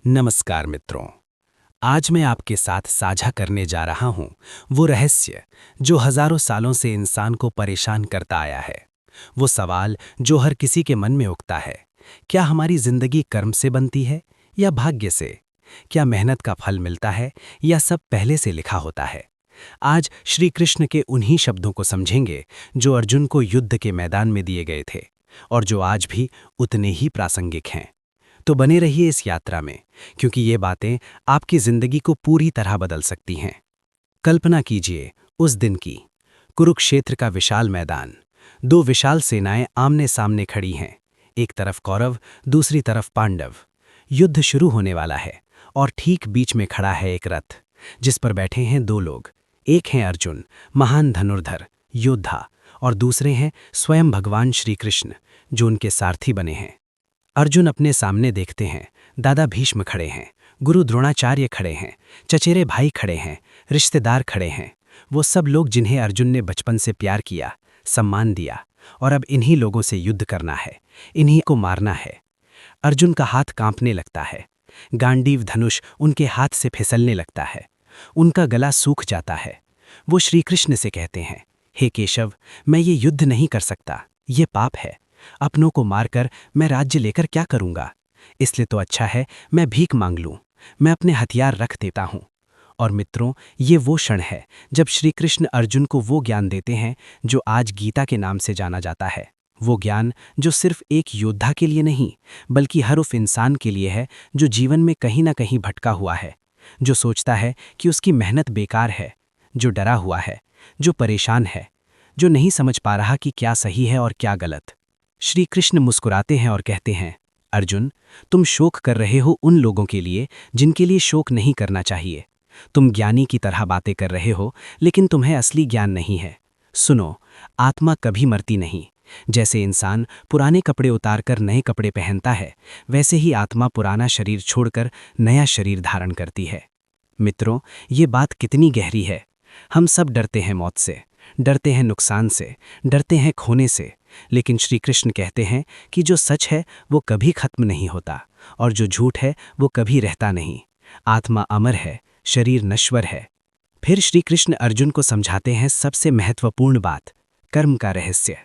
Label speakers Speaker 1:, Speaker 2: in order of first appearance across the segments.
Speaker 1: नमस्कार मित्रों। आज मैं आपके साथ साझा करने जा रहा हूं वो रहस्य जो हजारों सालों से इंसान को परेशान करता आया है। वो सवाल जो हर किसी के मन में उठता है, क्या हमारी जिंदगी कर्म से बनती है या भाग्य से? क्या मेहनत का फल मिलता है या सब पहले से लिखा होता है? आज श्री कृष्ण के उन्हीं शब्दों को समझेंगे जो अर्जुन को युद्ध के मैदान में दिए गए थे और जो आज भी उतने ही प्रासंगिक हैं। तो बने रहिए इस यात्रा में, क्योंकि ये बातें आपकी जिंदगी को पूरी तरह बदल सकती हैं। कल्पना कीजिए उस दिन की, कुरुक्षेत्र का विशाल मैदान। दो विशाल सेनाएं आमने सामने खड़ी हैं, एक तरफ कौरव, दूसरी तरफ पांडव। युद्ध शुरू होने वाला है और ठीक बीच में खड़ा है एक रथ, जिस पर बैठे हैं दो लोग। एक हैं अर्जुन, महान धनुर्धर योद्धा, और दूसरे हैं स्वयं भगवान श्री कृष्ण, जो उनके सारथी बने हैं। अर्जुन अपने सामने देखते हैं, दादा भीष्म खड़े हैं, गुरु द्रोणाचार्य खड़े हैं, चचेरे भाई खड़े हैं, रिश्तेदार खड़े हैं। वो सब लोग जिन्हें अर्जुन ने बचपन से प्यार किया, सम्मान दिया, और अब इन्हीं लोगों से युद्ध करना है, इन्हीं को मारना है। अर्जुन का हाथ कांपने लगता है, गांडीव धनुष उनके हाथ से फिसलने लगता है, उनका गला सूख जाता है। वो श्री कृष्ण से कहते हैं, हे केशव, मैं ये युद्ध नहीं कर सकता, ये पाप है। अपनों को मारकर मैं राज्य लेकर क्या करूंगा? इसलिए तो अच्छा है मैं भीख मांग लूं, मैं अपने हथियार रख देता हूं। और मित्रों, ये वो क्षण है जब श्री कृष्ण अर्जुन को वो ज्ञान देते हैं जो आज गीता के नाम से जाना जाता है। वो ज्ञान जो सिर्फ एक योद्धा के लिए नहीं, बल्कि हर उस इंसान के लिए है जो जीवन में कहीं ना कहीं भटका हुआ है, जो सोचता है कि उसकी मेहनत बेकार है, जो डरा हुआ है, जो परेशान है, जो नहीं समझ पा रहा कि क्या सही है और क्या गलत। श्री कृष्ण मुस्कुराते हैं और कहते हैं, अर्जुन, तुम शोक कर रहे हो उन लोगों के लिए जिनके लिए शोक नहीं करना चाहिए। तुम ज्ञानी की तरह बातें कर रहे हो, लेकिन तुम्हें असली ज्ञान नहीं है। सुनो, आत्मा कभी मरती नहीं। जैसे इंसान पुराने कपड़े उतारकर नए कपड़े पहनता है, वैसे ही आत्मा पुराना शरीर छोड़कर नया शरीर धारण करती है। मित्रों, ये बात कितनी गहरी है। हम सब डरते हैं मौत से, डरते हैं नुकसान से, डरते हैं खोने से, लेकिन श्री कृष्ण कहते हैं कि जो सच है वो कभी खत्म नहीं होता, और जो झूठ है वो कभी रहता नहीं। आत्मा अमर है, शरीर नश्वर है। फिर श्री कृष्ण अर्जुन को समझाते हैं सबसे महत्वपूर्ण बात, कर्म का रहस्य।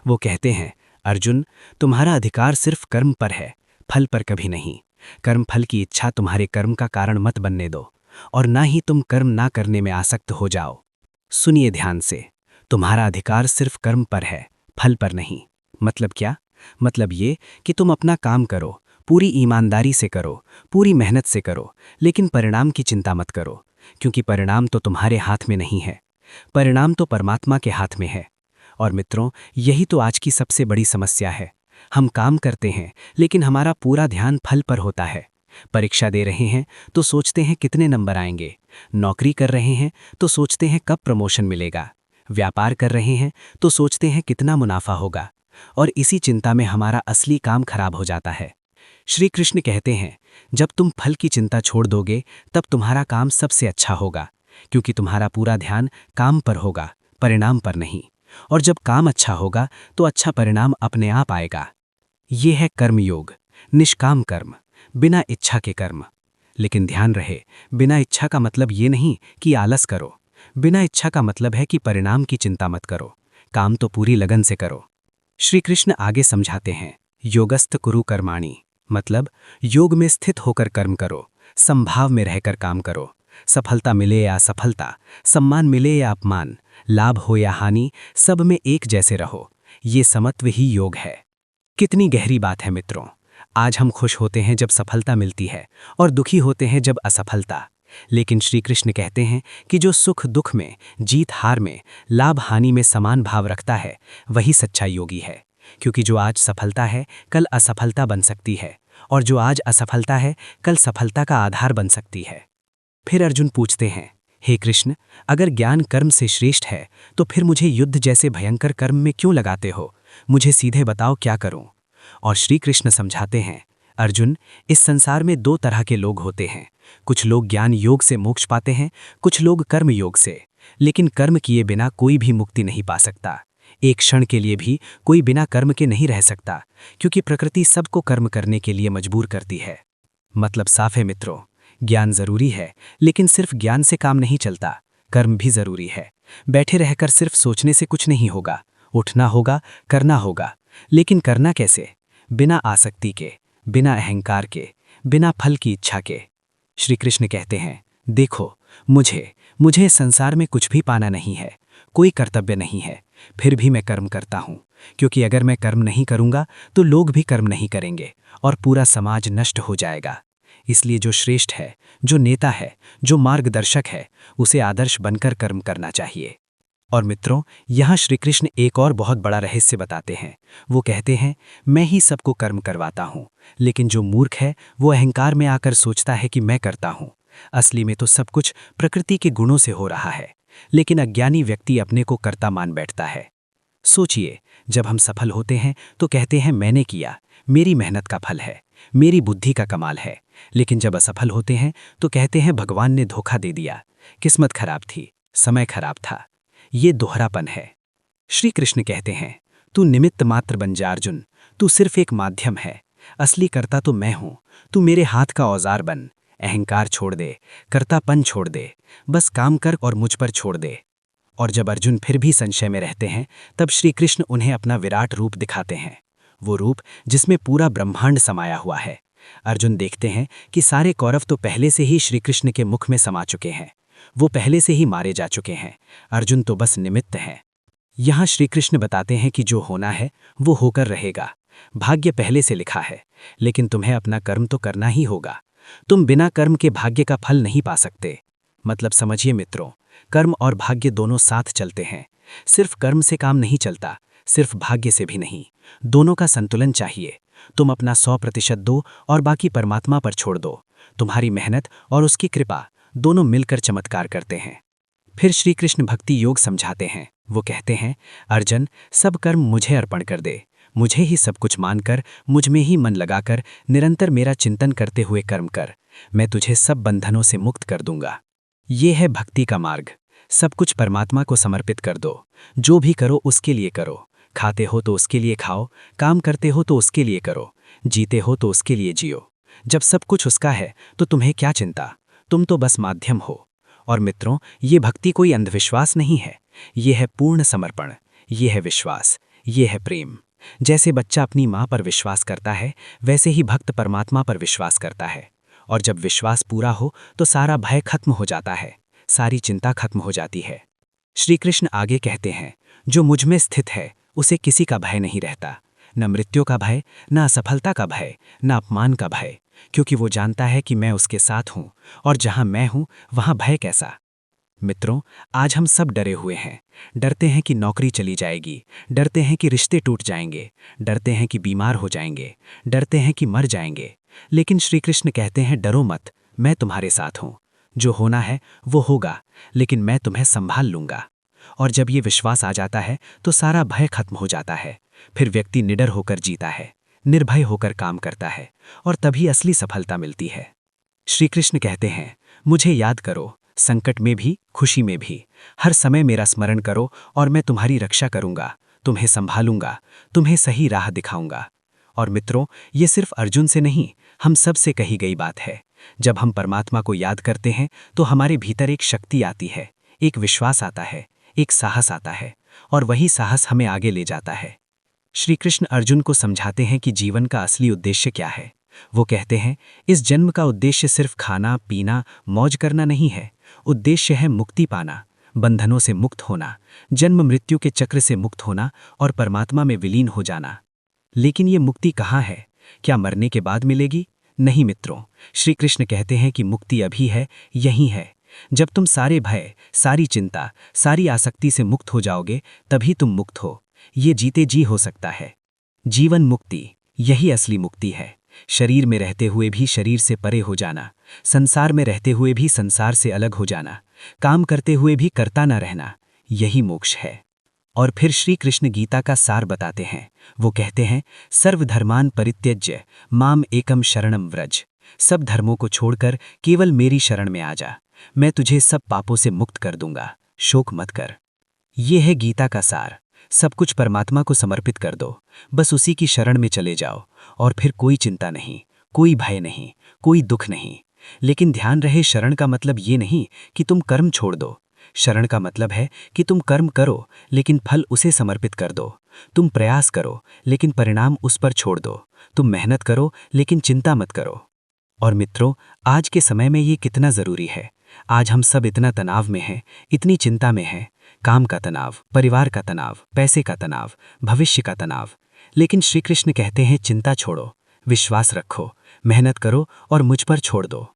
Speaker 1: वो कहते हैं, अर्जुन, तुम्हारा अधिकार सिर्फ कर्म पर है, फल पर कभी नहीं। कर्म फल की इच्छा तुम्हारे कर्म का कारण मत बनने दो, और ना ही तुम कर्म ना करने में आसक्त हो जाओ। सुनिए ध्यान से, तुम्हारा अधिकार सिर्फ कर्म पर है, फल पर नहीं। मतलब क्या? मतलब ये कि तुम अपना काम करो, पूरी ईमानदारी से करो, पूरी मेहनत से करो, लेकिन परिणाम की चिंता मत करो, क्योंकि परिणाम तो तुम्हारे हाथ में नहीं है। परिणाम तो परमात्मा के हाथ में है। और मित्रों, यही तो आज की सबसे बड़ी समस्या है। हम काम करते हैं, लेकिन हमारा पूरा ध्यान फल पर होता है। परीक्षा दे रहे हैं तो सोचते हैं कितने नंबर आएंगे, नौकरी कर रहे हैं तो सोचते हैं कब प्रमोशन मिलेगा, व्यापार कर रहे हैं तो सोचते हैं कितना मुनाफा होगा, और इसी चिंता में हमारा असली काम खराब हो जाता है। श्री कृष्ण कहते हैं, जब तुम फल की चिंता छोड़ दोगे तब तुम्हारा काम सबसे अच्छा होगा, क्योंकि तुम्हारा पूरा ध्यान काम पर होगा, परिणाम पर नहीं। और जब काम अच्छा होगा तो अच्छा परिणाम अपने आप आएगा। ये है कर्मयोग, निष्काम कर्म, बिना इच्छा के कर्म। लेकिन ध्यान रहे, बिना इच्छा का मतलब ये नहीं कि आलस करो। बिना इच्छा का मतलब है कि परिणाम की चिंता मत करो, काम तो पूरी लगन से करो। श्री कृष्ण आगे समझाते हैं, योगस्थ कुरु कर्माणि, मतलब योग में स्थित होकर कर्म करो, संभाव में रहकर काम करो। सफलता मिले या असफलता, सम्मान मिले या अपमान, लाभ हो या हानि, सब में एक जैसे रहो। ये समत्व ही योग है। कितनी गहरी बात है मित्रों। आज हम खुश होते हैं जब सफलता मिलती है और दुखी होते हैं जब असफलता। लेकिन श्री कृष्ण कहते हैं कि जो सुख दुख में, जीत हार में, लाभ हानि में समान भाव रखता है, वही सच्चा योगी है। क्योंकि जो आज सफलता है कल असफलता बन सकती है, और जो आज असफलता है कल सफलता का आधार बन सकती है। फिर अर्जुन पूछते हैं, हे कृष्ण, अगर ज्ञान कर्म से श्रेष्ठ है तो फिर मुझे युद्ध जैसे भयंकर कर्म में क्यों लगाते हो? मुझे सीधे बताओ क्या करूं? और श्री कृष्ण समझाते हैं, अर्जुन, इस संसार में दो तरह के लोग होते हैं। कुछ लोग ज्ञान योग से मोक्ष पाते हैं, कुछ लोग कर्म योग से। लेकिन कर्म किए बिना कोई भी मुक्ति नहीं पा सकता। एक क्षण के लिए भी कोई बिना कर्म के नहीं रह सकता, क्योंकि प्रकृति सबको कर्म करने के लिए मजबूर करती है। मतलब साफ है मित्रों, ज्ञान जरूरी है, लेकिन सिर्फ ज्ञान से काम नहीं चलता, कर्म भी जरूरी है। बैठे रहकर सिर्फ सोचने से कुछ नहीं होगा, उठना होगा, करना होगा। लेकिन करना कैसे? बिना आसक्ति के, बिना अहंकार के, बिना फल की इच्छा के। श्री कृष्ण कहते हैं, देखो, मुझे इस संसार में कुछ भी पाना नहीं है, कोई कर्तव्य नहीं है, फिर भी मैं कर्म करता हूँ, क्योंकि अगर मैं कर्म नहीं करूँगा तो लोग भी कर्म नहीं करेंगे और पूरा समाज नष्ट हो जाएगा। इसलिए जो श्रेष्ठ है, जो नेता है, जो मार्गदर्शक है, उसे आदर्श बनकर कर्म करना चाहिए। और मित्रों, यहाँ श्री कृष्ण एक और बहुत बड़ा रहस्य बताते हैं। वो कहते हैं, मैं ही सबको कर्म करवाता हूँ, लेकिन जो मूर्ख है वो अहंकार में आकर सोचता है कि मैं करता हूँ। असली में तो सब कुछ प्रकृति के गुणों से हो रहा है, लेकिन अज्ञानी व्यक्ति अपने को कर्ता मान बैठता है। सोचिए, जब हम सफल होते हैं तो कहते हैं मैंने किया, मेरी मेहनत का फल है, मेरी बुद्धि का कमाल है। लेकिन जब असफल होते हैं तो कहते हैं भगवान ने धोखा दे दिया, किस्मत खराब थी, समय खराब था। ये दोहरापन है। श्री कृष्ण कहते हैं, तू निमित्त मात्र बन जा अर्जुन, तू सिर्फ एक माध्यम है, असली कर्ता तो मैं हूं, तू मेरे हाथ का औजार बन। अहंकार छोड़ दे, कर्तापन छोड़ दे, बस काम कर और मुझ पर छोड़ दे। और जब अर्जुन फिर भी संशय में रहते हैं, तब श्री कृष्ण उन्हें अपना विराट रूप दिखाते हैं, वो रूप जिसमें पूरा ब्रह्मांड समाया हुआ है। अर्जुन देखते हैं कि सारे कौरव तो पहले से ही श्री कृष्ण के मुख में समा चुके हैं, वो पहले से ही मारे जा चुके हैं, अर्जुन तो बस निमित्त हैं। यहाँ श्री कृष्ण बताते हैं कि जो होना है वो होकर रहेगा, भाग्य पहले से लिखा है, लेकिन तुम्हें अपना कर्म तो करना ही होगा। तुम बिना कर्म के भाग्य का फल नहीं पा सकते। मतलब समझिए मित्रों, कर्म और भाग्य दोनों साथ चलते हैं। सिर्फ कर्म से काम नहीं चलता, सिर्फ भाग्य से भी नहीं, दोनों का संतुलन चाहिए। तुम अपना 100% दो और बाकी परमात्मा पर छोड़ दो। तुम्हारी मेहनत और उसकी कृपा दोनों मिलकर चमत्कार करते हैं। फिर श्री कृष्ण भक्ति योग समझाते हैं। वो कहते हैं, अर्जुन, सब कर्म मुझे अर्पण कर दे, मुझे ही सब कुछ मानकर, मुझ में ही मन लगाकर निरंतर मेरा चिंतन करते हुए कर्म कर, मैं तुझे सब बंधनों से मुक्त कर दूंगा। ये है भक्ति का मार्ग। सब कुछ परमात्मा को समर्पित कर दो, जो भी करो उसके लिए करो, खाते हो तो उसके लिए खाओ, काम करते हो तो उसके लिए करो, जीते हो तो उसके लिए जियो। जब सब कुछ उसका है तो तुम्हें क्या चिंता, तुम तो बस माध्यम हो। और मित्रों, ये भक्ति कोई अंधविश्वास नहीं है, ये है पूर्ण समर्पण, ये है विश्वास, ये है प्रेम। जैसे बच्चा अपनी माँ पर विश्वास करता है, वैसे ही भक्त परमात्मा पर विश्वास करता है। और जब विश्वास पूरा हो तो सारा भय खत्म हो जाता है, सारी चिंता खत्म हो जाती है। श्री कृष्ण आगे कहते हैं, जो मुझ में स्थित है उसे किसी का भय नहीं रहता, न मृत्यु का भय, न असफलता का भय, न अपमान का भय, क्योंकि वो जानता है कि मैं उसके साथ हूँ, और जहाँ मैं हूँ वहाँ भय कैसा। मित्रों, आज हम सब डरे हुए हैं। डरते हैं कि नौकरी चली जाएगी, डरते हैं कि रिश्ते टूट जाएंगे, डरते हैं कि बीमार हो जाएंगे, डरते हैं कि मर जाएंगे। लेकिन श्री कृष्ण कहते हैं, डरो मत, मैं तुम्हारे साथ हूँ। जो होना है वो होगा, लेकिन मैं तुम्हें संभाल लूंगा। और जब ये विश्वास आ जाता है तो सारा भय खत्म हो जाता है। फिर व्यक्ति निडर होकर जीता है, निर्भय होकर काम करता है, और तभी असली सफलता मिलती है। श्री कृष्ण कहते हैं, मुझे याद करो, संकट में भी, खुशी में भी, हर समय मेरा स्मरण करो और मैं तुम्हारी रक्षा करूंगा, तुम्हें संभालूंगा, तुम्हें सही राह दिखाऊंगा। और मित्रों, ये सिर्फ अर्जुन से नहीं, हम सब से कही गई बात है। जब हम परमात्मा को याद करते हैं तो हमारे भीतर एक शक्ति आती है, एक विश्वास आता है, एक साहस आता है, और वही साहस हमें आगे ले जाता है। श्री कृष्ण अर्जुन को समझाते हैं कि जीवन का असली उद्देश्य क्या है। वो कहते हैं, इस जन्म का उद्देश्य सिर्फ खाना पीना मौज करना नहीं है, उद्देश्य है मुक्ति पाना, बंधनों से मुक्त होना, जन्म मृत्यु के चक्र से मुक्त होना और परमात्मा में विलीन हो जाना। लेकिन ये मुक्ति कहाँ है? क्या मरने के बाद मिलेगी? नहीं मित्रों, श्री कृष्ण कहते हैं कि मुक्ति अभी है, यही है। जब तुम सारे भय, सारी चिंता, सारी आसक्ति से मुक्त हो जाओगे, तभी तुम मुक्त हो। ये जीते जी हो सकता है। जीवन मुक्ति, यही असली मुक्ति है। शरीर में रहते हुए भी शरीर से परे हो जाना, संसार में रहते हुए भी संसार से अलग हो जाना, काम करते हुए भी करता न रहना, यही मोक्ष है। और फिर श्री कृष्ण गीता का सार बताते हैं। वो कहते हैं, सर्वधर्मान परित्यज्य माम एकम शरणम व्रज। सब धर्मों को छोड़कर केवल मेरी शरण में आ जा, मैं तुझे सब पापों से मुक्त कर दूंगा, शोक मत कर। ये है गीता का सार। सब कुछ परमात्मा को समर्पित कर दो, बस उसी की शरण में चले जाओ, और फिर कोई चिंता नहीं, कोई भय नहीं, कोई दुख नहीं। लेकिन ध्यान रहे, शरण का मतलब ये नहीं कि तुम कर्म छोड़ दो। शरण का मतलब है कि तुम कर्म करो लेकिन फल उसे समर्पित कर दो। तुम प्रयास करो लेकिन परिणाम उस पर छोड़ दो। तुम मेहनत करो लेकिन चिंता मत करो। और मित्रों, आज के समय में ये कितना ज़रूरी है। आज हम सब इतना तनाव में हैं, इतनी चिंता में हैं। काम का तनाव, परिवार का तनाव, पैसे का तनाव, भविष्य का तनाव। लेकिन श्री कृष्ण कहते हैं, चिंता छोड़ो, विश्वास रखो, मेहनत करो और मुझ पर छोड़ दो।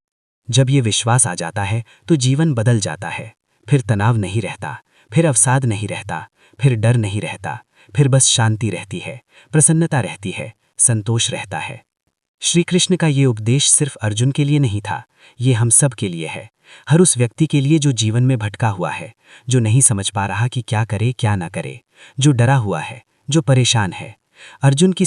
Speaker 1: जब ये विश्वास आ जाता है तो जीवन बदल जाता है। फिर तनाव नहीं रहता, फिर अवसाद नहीं रहता, फिर डर नहीं रहता, फिर बस शांति रहती है, प्रसन्नता रहती है, संतोष रहता है। श्री कृष्ण का ये उपदेश सिर्फ अर्जुन के लिए नहीं था, ये हम सब के लिए है। हर उस व्यक्ति के लिए जो जीवन में भटका हुआ है, जो नहीं समझ पा रहा कि क्या करे क्या ना करे, जो डरा हुआ है, जो परेशान है। अर्जुन की